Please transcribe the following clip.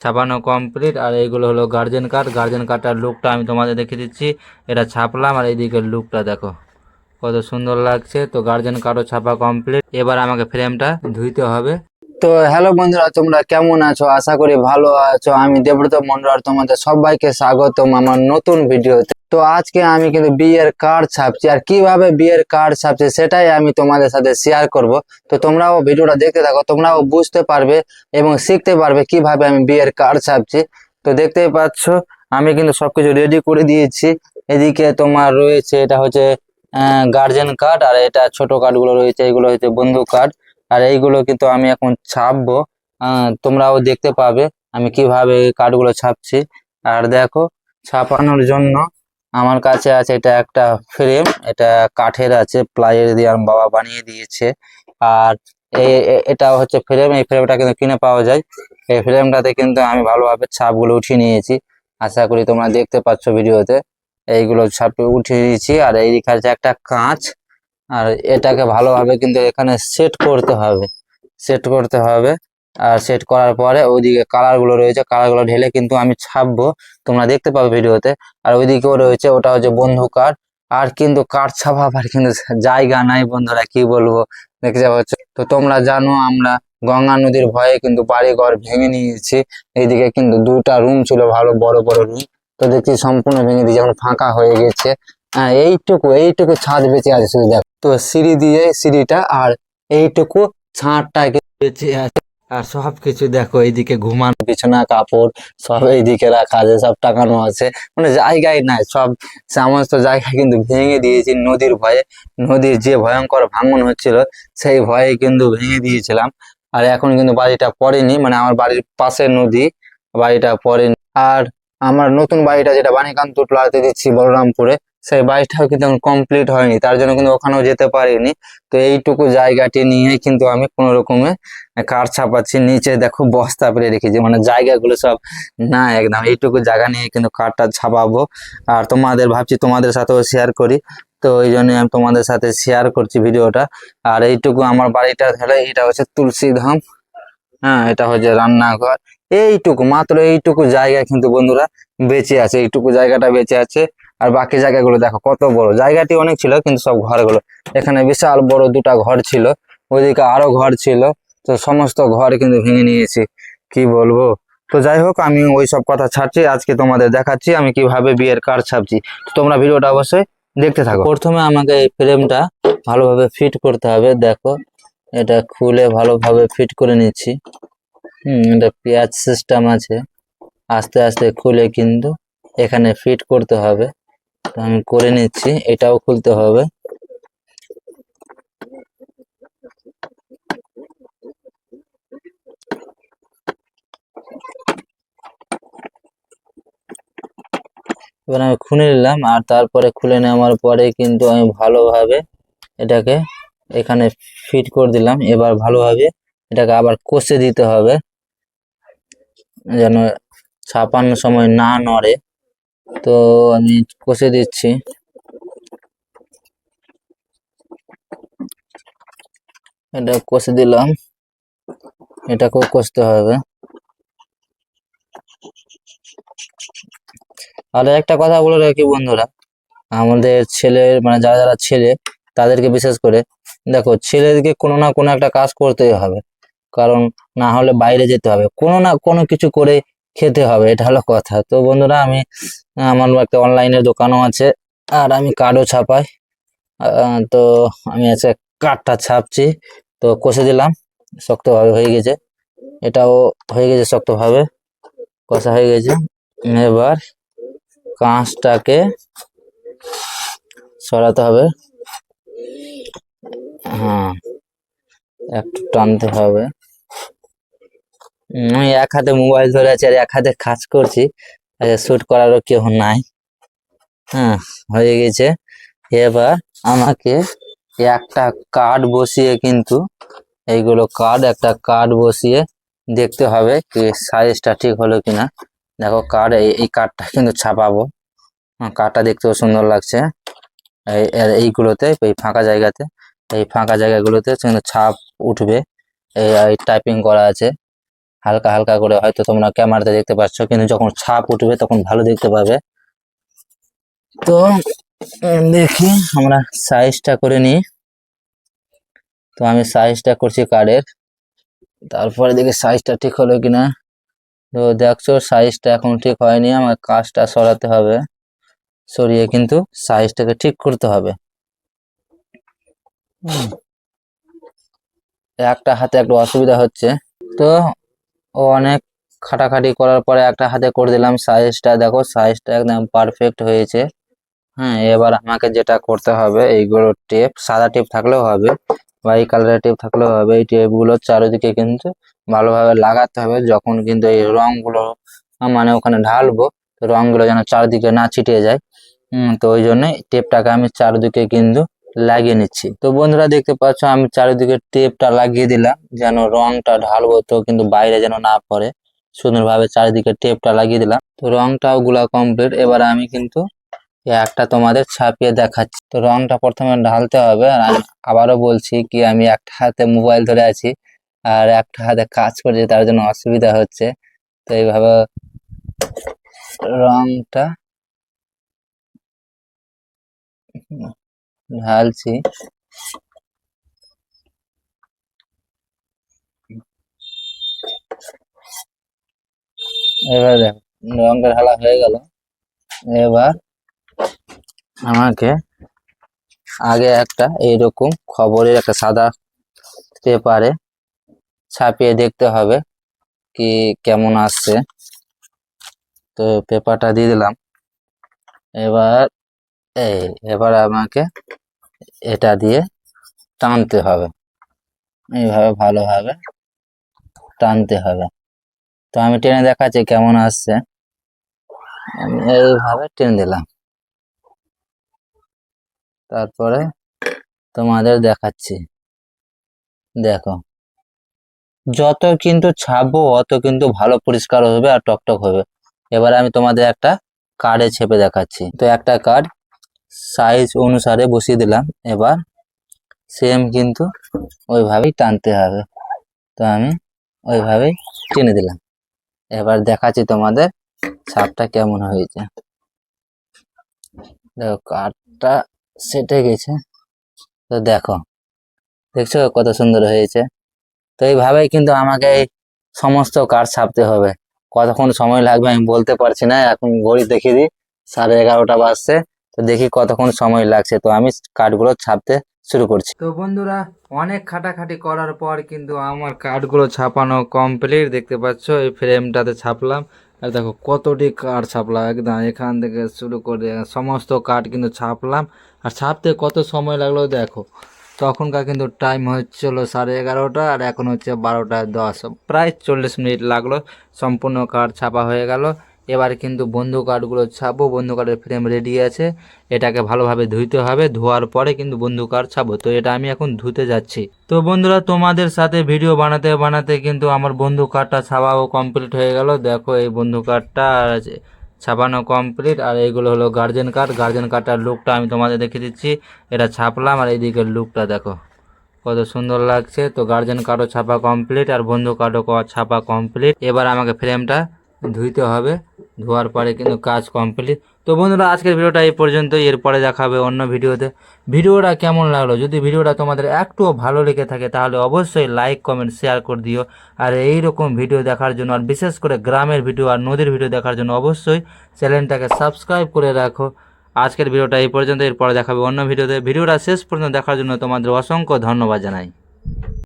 ছাপানো কমপ্লিট। আর এইগুলো হলো গার্জেন কার্ড। গার্জেন কার্ডটার লুকটা আমি তোমাদের দেখে দিচ্ছি। এটা ছাপলাম আর এইদিকের লুকটা দেখো কত সুন্দর লাগছে। তো গার্জেন কার্ডও ছাপা কমপ্লিট। এবার আমাকে ফ্রেমটা ধুইতে হবে। তো হ্যালো বন্ধুরা, তোমরা কেমন আছো? আশা করি ভালো আছো। আমি দেবব্রত মন্ডল, তোমাদের সবাইকে স্বাগতম আমার নতুন ভিডিওতে। তো আজকে আমি কিন্তু বিয়ের কার্ড ছাপছি, আর কিভাবে বিয়ের কার্ড ছাপছি সেটাই আমি তোমাদের সাথে শেয়ার করব। তো তোমরাও ভিডিওটা দেখতে থাকো, তোমরাও বুঝতে পারবে এবং শিখতে পারবে কিভাবে আমি বিয়ের কার্ড ছাপছি। তো দেখতেই পাচ্ছ আমি কিন্তু সবকিছু রেডি করে দিয়েছি। এদিকে তোমার রয়েছে, এটা হচ্ছে গার্জেন কার্ড, আর এটা ছোট কার্ডগুলো রয়েছে, এগুলো হচ্ছে বন্ধু কার্ড। আর এইগুলো কিন্তু আমি এখন ছাপবো। তোমরাও দেখতে পাবে আমি কিভাবে কার্ডগুলো ছাপছি। আর দেখো, ছাপানোর জন্য আমার কাছে আছে এটা একটা ফ্রেম। এটা কাঠের আছে, প্লাইয়ের দিয়ে আমার বাবা বানিয়ে দিয়েছে। আর এটা হচ্ছে ফ্রেম। এই ফ্রেমটা কিন্তু কিনে পাওয়া যায়। এই ফ্রেমটাতে কিন্তু আমি ভালোভাবে ছাপগুলো উঠিয়ে নিয়েছি। আশা করি তোমরা দেখতে পাচ্ছ ভিডিওতে। এইগুলো ছাপ উঠিয়ে দিয়েছি। আর এই দিকে আছে একটা কাঁচ। আর এটাকে ভালোভাবে কিন্তু এখানে সেট করতে হবে, সেট করতে হবে। আর সেট করার পরে ওইদিকে কালার গুলো রয়েছে, কালার গুলো ঢেলে কিন্তু আমি ছাপবো, তোমরা দেখতে পাবে ভিডিওতে। আর ওইদিকেও রয়েছে, ওটা হচ্ছে বন্ধু কার্ড। আর কিন্তু কার্ড ছাপাবার কিন্তু জায়গা নাই বন্ধুরা, কি বলবো, দেখতে পাচ্ছ। তো তোমরা জানো আমরা গঙ্গা নদীর ভয়ে কিন্তু বাড়ি ঘর ভেঙে নিয়েছি। এইদিকে কিন্তু দুটা রুম ছিল, ভালো বড় বড় রুম। তো দেখছি সম্পূর্ণ ভেঙে দিয়ে যেমন ফাঁকা হয়ে গেছে। এইটুকু এইটুকু ছাদ বেঁচে আছে শুধু দেখো। তো সিঁড়ি দিয়ে সিঁড়িটা আর এইটুকু ছাদটা বেঁচে আছে। আর সব কিছু দেখো, এইদিকে ঘুমানো বিছানা কাপড় সব এইদিকে রাখা আছে, সব টাকানো আছে, মানে জায়গায় নাই। সব সমস্ত জায়গা কিন্তু ভেঙে দিয়েছি নদীর ভয়ে। নদীর যে ভয়ঙ্কর ভাঙন হচ্ছিল সেই ভয়ে কিন্তু ভেঙে দিয়েছিলাম। আর এখন কিন্তু বাড়িটা পড়েনি, মানে আমার বাড়ির পাশে নদী, বাড়িটা পড়েনি। আর আমার নতুন বাড়িটা যেটা বাণীকান্ত প্লাতে দিচ্ছি বলরামপুরে, সেই বাড়িটাও কিন্তু এখন কমপ্লিট হয়নি, তার জন্য কিন্তু ওখানেও যেতে পারিনি। তো এইটুকু জায়গাটি নিয়ে কিন্তু আমি কোনো রকমে কাঠ ছাপাচ্ছি। নিচে দেখো বস্তা পেরে রেখেছি, মানে জায়গাগুলো সব না, একদম এইটুকু জায়গা নিয়ে কিন্তু কাঠটা ছাপাবো। আর তোমাদের ভাবছি তোমাদের সাথেও শেয়ার করি, তো এই জন্য আমি তোমাদের সাথে শেয়ার করছি ভিডিওটা। আর এইটুকু আমার বাড়িটা হলে এটা হচ্ছে তুলসীধাম। হ্যাঁ, এটা হচ্ছে রান্নাঘর। এইটুকু মাত্র এইটুকু জায়গা কিন্তু বন্ধুরা বেঁচে আছে, এইটুকু জায়গাটা বেঁচে আছে। আর বাকি জায়গাগুলো দেখো কত বড়, জায়গাটি অনেক ছিল কিন্তু সব ঘরগুলো, এখানে বিশাল বড় দুটা ঘর ছিল, ওইদিকে আরো ঘর ছিল। তো সমস্ত ঘর কিন্তু ভেঙে নিয়েছি, কি বলবো। তো যাই হোক, আমি ওই সব কথা ছাড়ছি, আজকে তোমাদের দেখাচ্ছি আমি কিভাবে বিয়ের কার্ড ছাপছি। তো তোমরা ভিডিওটা অবশ্যই দেখতে থাকো। প্রথমে আমাকে এই ফ্রেমটা ভালোভাবে ফিট করতে হবে। দেখো, এটা খুলে ভালোভাবে ফিট করে নিচ্ছি। এটা পেঁয়াজ সিস্টেম আছে, আস্তে আস্তে খুলে কিন্তু এখানে ফিট করতে হবে। তো আমি করে নিচ্ছি, এটাও খুলতে হবে। এবার আমি খুলে নিলাম, আর তারপরে খুলে নেওয়ার পরে কিন্তু আমি ভালোভাবে এটাকে এখানে ফিট করে দিলাম। এবার ভালোভাবে এটাকে আবার কষে দিতে হবে, যেন ছাপানোর সময় না নড়ে। তো আমি কষে দিচ্ছি। এটা কষে দিলাম, এটাকেও কষতে হবে। আর একটা কথা বলে রাখি বন্ধুরা, আমাদের ছেলের মানে যারা যারা ছেলে তাদেরকে বিশেষ করে দেখো, ছেলেদেরকে কোনো না কোনো একটা কাজ করতেই হবে, কারণ না হলে বাইরে যেতে হবে, কোনো না কোনো কিছু করে খেতে হবে, এটা হলো কথা। তো বন্ধুরা, আমি আমার একটা অনলাইনের দোকানও আছে, আর আমি কার্ডও ছাপাই। তো আমি আজকে কার্ডটা ছাপছি। তো কষে দিলাম, শক্তভাবে হয়ে গেছে, এটাও হয়ে গেছে শক্তভাবে কষা হয়ে গেছে। এবার কাঁচটাকে সরাতে হবে। হ্যাঁ, একটু টানতে হবে। আমি এক হাতে মোবাইল ধরে আছি আর এক হাতে কাজ করছি, শুট করারও কেউ নাই। হ্যাঁ, হয়ে গেছে। এবার আমাকে একটা কার্ড বসিয়ে কিন্তু এইগুলো কার্ড, একটা কার্ড বসিয়ে দেখতে হবে কি সাইজটা ঠিক হলো কিনা। দেখো কার্ড, এই কার্ডটা কিন্তু ছাপাবো। কার্ডটা দেখতেও সুন্দর লাগছে। এইগুলোতে, এই ফাঁকা জায়গাতে, এই ফাঁকা জায়গাগুলোতে কিন্তু ছাপ উঠবে। এই টাইপিং করা আছে, হালকা হালকা করে, হয়তো তোমরা ক্যামেরাতে দেখতে পাচ্ছ, কিন্তু যখন ছাপ উঠবে তখন ভালো দেখতে পাবে। তো দেখি আমরা সাইজটা করে নিই। তো আমি সাইজটা করছি কার্ডের, তারপরে দেখি সাইজটা ঠিক হলো কিনা। তো দেখছো সাইজটা এখন ঠিক হয়নি, আমার কাজটা সরাতে হবে, সরিয়ে কিন্তু সাইজটাকে ঠিক করতে হবে। একটা হাতে একটু অসুবিধা হচ্ছে, তো অনেক খাটাখাটি করার পরে একটা হাতে করে দিলাম। সাইজটা দেখো, সাইজটা একদম পারফেক্ট হয়েছে। হ্যাঁ, এবার আমাকে যেটা করতে হবে, এইগুলো টেপ, সাদা টেপ থাকলেও হবে বা এই কালারের টেপ থাকলেও হবে, এই টেপগুলো চারিদিকে কিন্তু ভালোভাবে লাগাতে হবে। যখন কিন্তু এই রংগুলো মানে ওখানে ঢালবো, তো রংগুলো যেন চারিদিকে না ছিটিয়ে যায়। তো ওই জন্য টেপটাকে আমি চারিদিকে কিন্তু লাগিয়ে নিচ্ছি। তো বন্ধুরা দেখতে পাচ্ছ আমি চারিদিকে টেপটা লাগিয়ে দিলাম, যেন রংটা ঢালবো তো কিন্তু বাইরে যেন না পড়ে। সুন্দরভাবে চারিদিকে টেপটা লাগিয়ে দিলাম, তো রংটাও গুলা কমপ্লিট। এবার আমি কিন্তু একটা তোমাদের ছাপিয়ে দেখাচ্ছি। তো রংটা প্রথমে ঢালতে হবে, আর আমি আবারও বলছি কি, আমি একটা হাতে মোবাইল ধরে আছি আর একটা হাতে কাজ করছি, তার জন্য অসুবিধা হচ্ছে। তো এইভাবে রংটা ঢালছি। এবার দেখো রংটা ঢালা হয়ে গেল। এবার আমাকে আগে একটা এইরকম খবরের একটা সাদা পেপারে ছাপিয়ে দেখতে হবে কি কেমন আসছে। তো পেপারটা দিয়ে দিলাম। এবার এবার আমাকে এটা দিয়ে টানতে হবে, এইভাবে ভালোভাবে টানতে হবে। তো আমি টেনে দেখাচ্ছি কেমন আসছে। আমি এইভাবে টেনে দিলাম, তারপরে তোমাদের দেখাচ্ছি। দেখো, যত কিন্তু ছাপবো অত কিন্তু ভালো পরিষ্কার হবে আর টকটক হবে। এবার আমি তোমাদের একটা কার্ডে ছেপে দেখাচ্ছি। তো একটা কার্ড সাইজ অনুসারে বসিয়ে দিলাম। এবার সেম কিন্তু ওইভাবেই টানতে হবে। তো আমি ওইভাবেই টেনে দিলাম। এবার দেখাচ্ছি তোমাদের ছাপটা কেমন হয়েছে। দেখো কার্ডটা সেটে গেছে। তো দেখো, দেখছো কত সুন্দর হয়েছে। তো এইভাবেই কিন্তু আমাকে এই সমস্ত কার্ড ছাপতে হবে। কতক্ষণ সময় লাগবে আমি বলতে পারছি না, এখন ঘড়ি দেখিয়ে দিই 11:30 বাজছে। তো দেখি কতক্ষণ সময় লাগছে। তো আমি কার্ডগুলো ছাপতে শুরু করছি। তো বন্ধুরা, অনেক খাটাখাটি করার পর কিন্তু আমার কার্ডগুলো ছাপানো কমপ্লিট। দেখতে পাচ্ছ এই ফ্রেমটাতে ছাপলাম, আর দেখো কতটি কার্ড ছাপলাম, একদম এখান থেকে শুরু করে সমস্ত কার্ড কিন্তু ছাপলাম। আর ছাপতে কত সময় লাগলো দেখো, তখনকার কিন্তু টাইম হচ্ছিল 11:30, আর এখন হচ্ছে 12:10, প্রায় 40 মিনিট লাগলো। সম্পূর্ণ কার্ড ছাপা হয়ে গেল। এবার কিন্তু বন্ধু কার্ডগুলো ছাপবো। বন্ধু কার্ডের ফ্রেম রেডি আছে, এটাকে ভালোভাবে ধুইতে হবে, ধোয়ার পরে কিন্তু বন্ধু কার্ড ছাপবো। তো এটা আমি এখন ধুতে যাচ্ছি। তো বন্ধুরা, তোমাদের সাথে ভিডিও বানাতে বানাতে কিন্তু আমার বন্ধু কার্ডটা ছাপাও কমপ্লিট হয়ে গেল। দেখো এই বন্ধু কার্ডটা ছাপানো কমপ্লিট, আর এইগুলো হলো গার্জেন কার্ড। গার্জেন কার্ডটার লুকটা আমি তোমাদের দেখে দিচ্ছি। এটা ছাপলাম, আর এইদিকের লুকটা দেখো কত সুন্দর লাগছে। তো গার্জেন কার্ডও ছাপা কমপ্লিট, আর বন্ধু কার্ডও ছাপা কমপ্লিট। এবার আমাকে ফ্রেমটা ধুইতে হবে, ধোয়ার পরে কিন্তু কাজ কমপ্লিট। তো বন্ধুরা, আজকের ভিডিওটা এই পর্যন্তই। এরপরে দেখা হবে অন্য ভিডিওতে। ভিডিওটা কেমন লাগলো, যদি ভিডিওটা তোমাদের একটুও ভালো লেগে থাকে তাহলে অবশ্যই লাইক কমেন্ট শেয়ার করে দিও। আর এই রকম ভিডিও দেখার জন্য, আর বিশেষ করে গ্রামের ভিডিও আর নদীর ভিডিও দেখার জন্য অবশ্যই চ্যানেলটাকে সাবস্ক্রাইব করে রাখো। আজকের ভিডিওটা এই পর্যন্ত, এরপরে দেখাবে অন্য ভিডিওতে। ভিডিওটা শেষ পর্যন্ত দেখার জন্য তোমাদের অসংখ্য ধন্যবাদ জানাই।